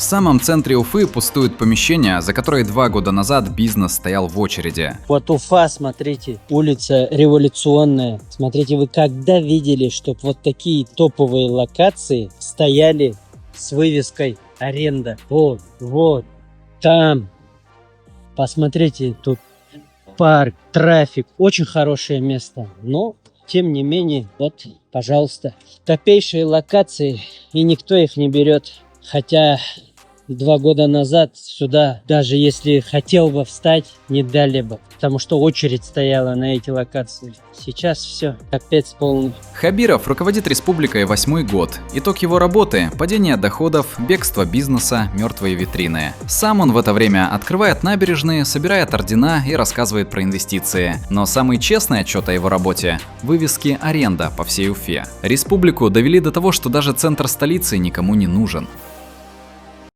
В самом центре Уфы пустуют помещения, за которые 2 года назад бизнес стоял в очереди. Вот Уфа, смотрите, улица революционная. Смотрите, вы когда видели, чтобы вот такие топовые локации стояли с вывеской «Аренда»? Вот, там. Посмотрите, тут парк, трафик. Очень хорошее место. Но, тем не менее, вот, пожалуйста. Топейшие локации, и никто их не берет. Хотя 2 года назад сюда, даже если хотел бы встать, не дали бы. Потому что очередь стояла на эти локации. Сейчас все, капец полный. Хабиров руководит республикой 8-й год. Итог его работы – падение доходов, бегство бизнеса, мертвые витрины. Сам он в это время открывает набережные, собирает ордена и рассказывает про инвестиции. Но самый честный отчет о его работе – вывески «Аренда» по всей Уфе. Республику довели до того, что даже центр столицы никому не нужен.